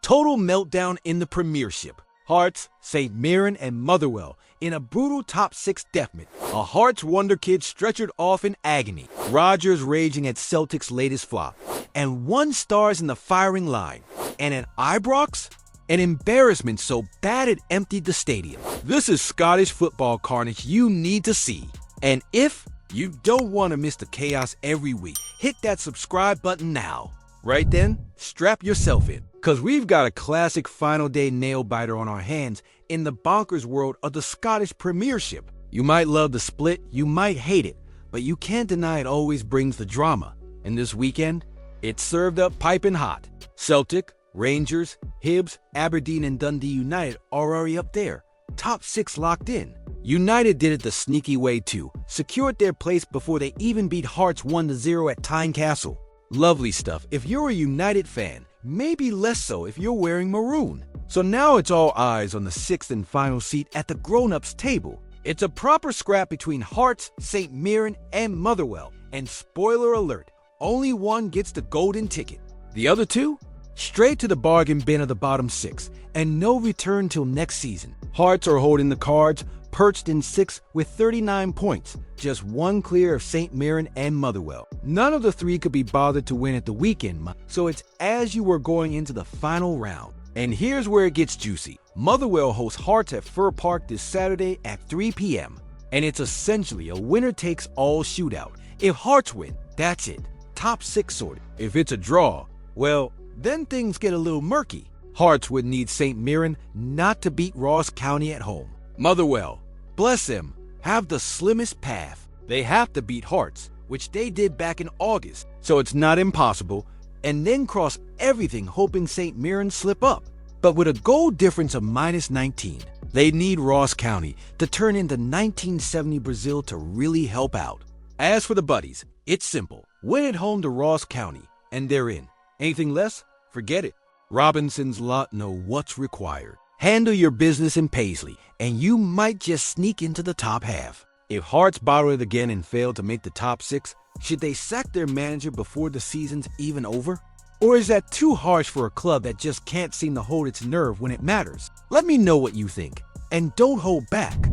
Total meltdown in the Premiership. Hearts, St Mirren and Motherwell in a brutal top 6 deathmatch. A Hearts wonder kid stretchered off in agony. Rodgers raging at Celtic's latest flop. And 1 stars in the firing line. And at Ibrox? An embarrassment so bad it emptied the stadium. This is Scottish football carnage you need to see. And if you don't want to miss the chaos every week, hit that subscribe button now. Right then, strap yourself in, because we've got a classic final day nail-biter on our hands in the bonkers world of the Scottish Premiership. You might love the split, you might hate it, but you can't deny it always brings the drama. And this weekend, it's served up piping hot. Celtic, Rangers, Hibs, Aberdeen and Dundee United are already up there. Top 6 locked in. United did it the sneaky way too, secured their place before they even beat Hearts 1-0 at Tynecastle. Lovely stuff if you're a United fan, maybe less so if you're wearing maroon. So now it's all eyes on the 6th and final seat at the grown-ups table. It's a proper scrap between Hearts, St Mirren and Motherwell. And spoiler alert, only one gets the golden ticket. The other two? Straight to the bargain bin of the bottom 6, and no return till next season. Hearts are holding the cards, perched in 6th with 39 points, just 1 clear of St Mirren and Motherwell. None of the 3 could be bothered to win at the weekend, so it's as you were going into the final round. And here's where it gets juicy. Motherwell hosts Hearts at Fir Park this Saturday at 3 p.m. And it's essentially a winner-takes-all shootout. If Hearts win, that's it. Top 6 sorted. If it's a draw, well, then things get a little murky. Hearts would need St Mirren not to beat Ross County at home. Motherwell, bless them, have the slimmest path. They have to beat Hearts, which they did back in August, so it's not impossible, and then cross everything hoping St Mirren slip up. But with a goal difference of -19, they need Ross County to turn into 1970 Brazil to really help out. As for the Buddies, it's simple. Win at home to Ross County, and they're in. Anything less? Forget it. Robinson's lot know what's required. Handle your business in Paisley, and you might just sneak into the top half. If Hearts bottle it again and fail to make the top 6, should they sack their manager before the season's even over? Or is that too harsh for a club that just can't seem to hold its nerve when it matters? Let me know what you think, and don't hold back.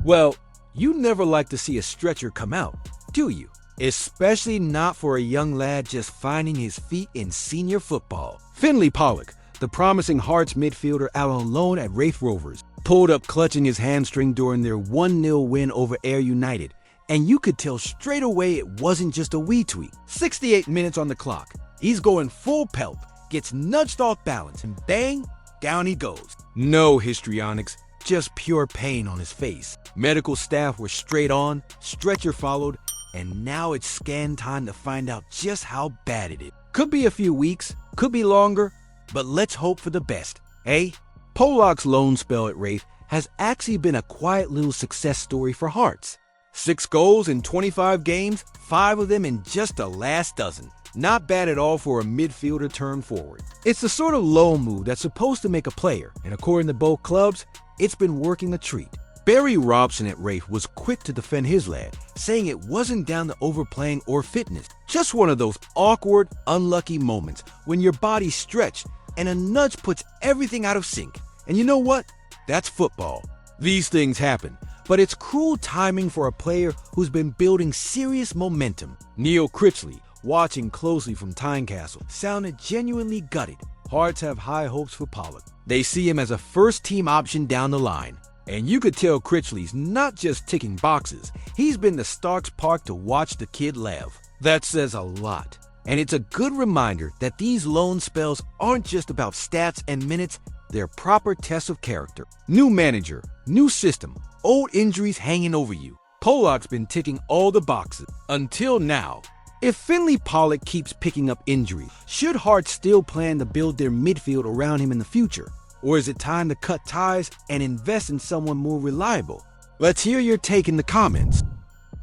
Well, you never like to see a stretcher come out, do you? Especially not for a young lad just finding his feet in senior football. Finlay Pollock, the promising Hearts midfielder out on loan at Raith Rovers, pulled up clutching his hamstring during their 1-0 win over Ayr United. And you could tell straight away it wasn't just a wee tweak. 68 minutes on the clock. He's going full pelt, gets nudged off balance, and bang, down he goes. No histrionics, just pure pain on his face. Medical staff were straight on, stretcher followed, and now it's scan time to find out just how bad it is. Could be a few weeks, could be longer, but let's hope for the best, eh? Pollock's loan spell at Raith has actually been a quiet little success story for Hearts. 6 goals in 25 games, 5 of them in just the last dozen. Not bad at all for a midfielder turned forward. It's the sort of loan move that's supposed to make a player, and according to both clubs, it's been working a treat. Barry Robson at Raith was quick to defend his lad, saying it wasn't down to overplaying or fitness. Just one of those awkward, unlucky moments when your body's stretched and a nudge puts everything out of sync. And you know what? That's football. These things happen, but it's cruel timing for a player who's been building serious momentum. Neil Critchley, watching closely from Tynecastle, sounded genuinely gutted. Hearts have high hopes for Pollock. They see him as a first-team option down the line. And you could tell Critchley's not just ticking boxes. He's been to Starks Park to watch the kid laugh. That says a lot. And it's a good reminder that these loan spells aren't just about stats and minutes, they're proper tests of character. New manager, new system, old injuries hanging over you. Pollock's been ticking all the boxes. Until now. If Finlay Pollock keeps picking up injuries, should Hearts still plan to build their midfield around him in the future? Or is it time to cut ties and invest in someone more reliable? Let's hear your take in the comments.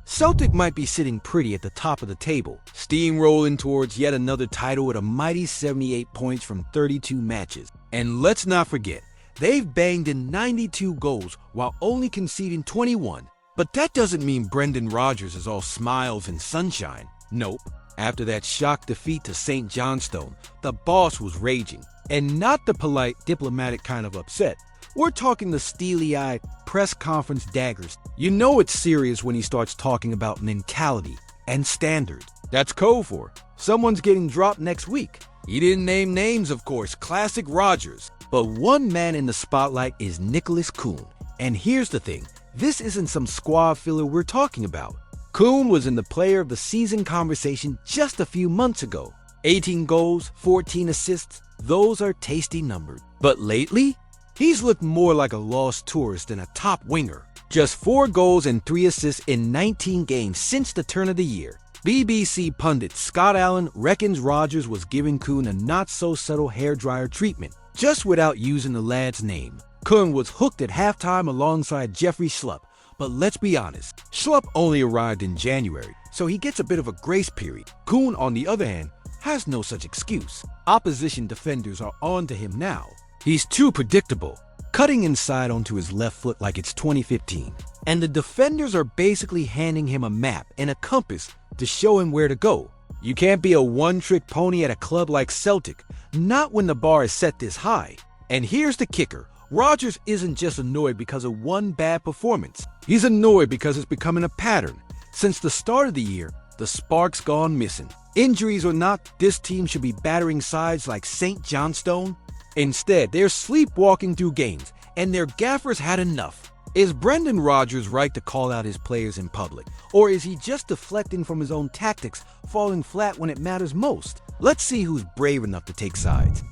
Celtic might be sitting pretty at the top of the table, steamrolling towards yet another title with a mighty 78 points from 32 matches. And let's not forget, they've banged in 92 goals while only conceding 21. But that doesn't mean Brendan Rodgers is all smiles and sunshine. Nope. After that shock defeat to St Johnstone, the boss was raging. And not the polite, diplomatic kind of upset. We're talking the steely-eyed, press conference daggers. You know it's serious when he starts talking about mentality and standard. That's code for someone's getting dropped next week. He didn't name names, of course, classic Rodgers. But one man in the spotlight is Nicolas Kuhn. And here's the thing, this isn't some squad filler we're talking about. Kuhn was in the player of the season conversation just a few months ago. 18 goals, 14 assists, those are tasty numbers. But lately, he's looked more like a lost tourist than a top winger. Just 4 goals and 3 assists in 19 games since the turn of the year. BBC pundit Scott Allan reckons Rodgers was giving Kuhn a not-so-subtle hairdryer treatment, just without using the lad's name. Kuhn was hooked at halftime alongside Jeffrey Schlupp, but let's be honest, Schlupp only arrived in January, so he gets a bit of a grace period. Kuhn, on the other hand, has no such excuse. Opposition defenders are on to him now. He's too predictable, cutting inside onto his left foot like it's 2015. And the defenders are basically handing him a map and a compass to show him where to go. You can't be a one-trick pony at a club like Celtic, not when the bar is set this high. And here's the kicker. Rodgers isn't just annoyed because of one bad performance. He's annoyed because it's becoming a pattern. Since the start of the year, the spark's gone missing. Injuries or not, this team should be battering sides like St Johnstone. Instead, they're sleepwalking through games, and their gaffers had enough. Is Brendan Rodgers right to call out his players in public? Or is he just deflecting from his own tactics, falling flat when it matters most? Let's see who's brave enough to take sides.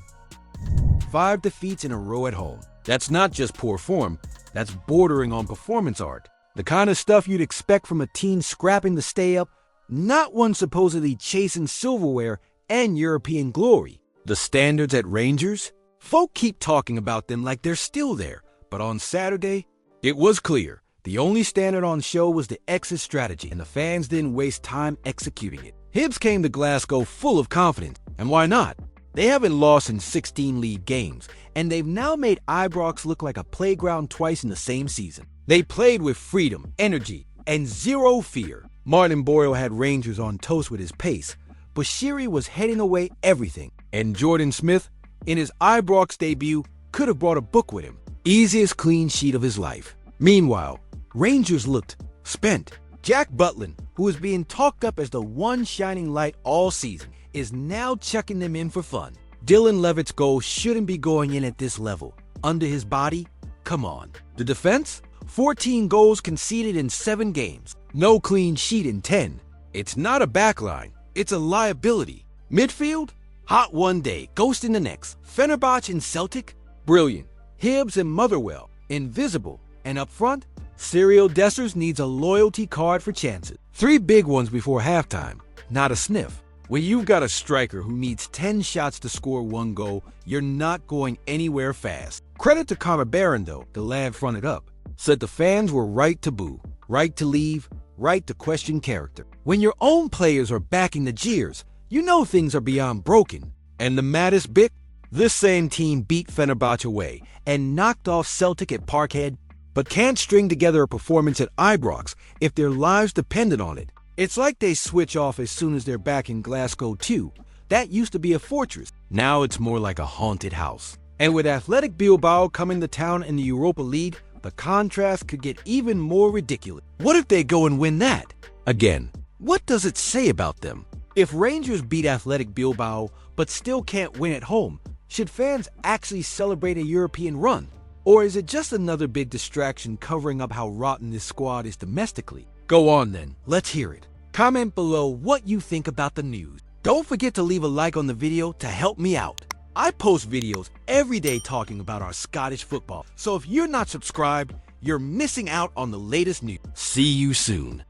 5 defeats in a row at home. That's not just poor form, that's bordering on performance art. The kind of stuff you'd expect from a team scrapping to stay up, not one supposedly chasing silverware and European glory. The standards at Rangers? Folk keep talking about them like they're still there, but on Saturday, it was clear. The only standard on show was the exit strategy, and the fans didn't waste time executing it. Hibs came to Glasgow full of confidence, and why not? They haven't lost in 16 league games, and they've now made Ibrox look like a playground twice in the same season. They played with freedom, energy, and zero fear. Martin Boyle had Rangers on toast with his pace, but Shiri was heading away everything, and Jordan Smith, in his Ibrox debut, could have brought a book with him. Easiest clean sheet of his life. Meanwhile, Rangers looked spent. Jack Butland, who is being talked up as the one shining light all season, is now chucking them in for fun. Dylan Levitt's goal shouldn't be going in at this level. Under his body? Come on. The defense? 14 goals conceded in 7 games. No clean sheet in 10. It's not a backline, it's a liability. Midfield? Hot one day, ghosting the next. Fenerbahce and Celtic? Brilliant. Hibs and Motherwell? Invisible. And up front? Cyriel Dessers needs a loyalty card for chances. 3 big ones before halftime. Not a sniff. When you've got a striker who needs 10 shots to score 1 goal, you're not going anywhere fast. Credit to Connor Barron though, the lad fronted up. Said the fans were right to boo, right to leave, right to question character. When your own players are backing the jeers, you know things are beyond broken. And the maddest bit? This same team beat Fenerbahce away and knocked off Celtic at Parkhead, but can't string together a performance at Ibrox if their lives depended on it. It's like they switch off as soon as they're back in Glasgow too. That used to be a fortress. Now it's more like a haunted house. And with Athletic Bilbao coming to town in the Europa League, the contrast could get even more ridiculous. What if they go and win that? Again, what does it say about them? If Rangers beat Athletic Bilbao but still can't win at home, should fans actually celebrate a European run? Or is it just another big distraction covering up how rotten this squad is domestically? Go on then, let's hear it. Comment below what you think about the news. Don't forget to leave a like on the video to help me out. I post videos every day talking about our Scottish football, so if you're not subscribed, you're missing out on the latest news. See you soon.